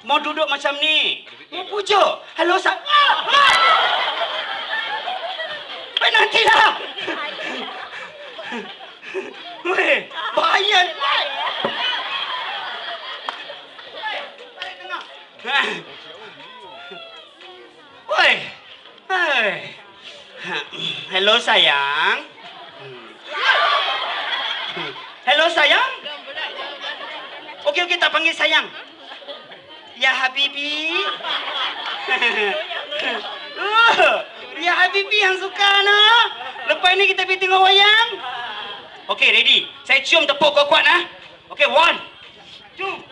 Mau duduk macam ni. Mau pujuk. Halo, nantilah. Weh, bahaya ni. Woi. Hello sayang. Hello sayang. Okey, tak panggil sayang. Ya Habibi. Ya Habibi yang suka nah. Lepas ni kita pergi tengok wayang. Okey, ready. Saya cium tepuk kuat-kuat nah. Okey, 1, 2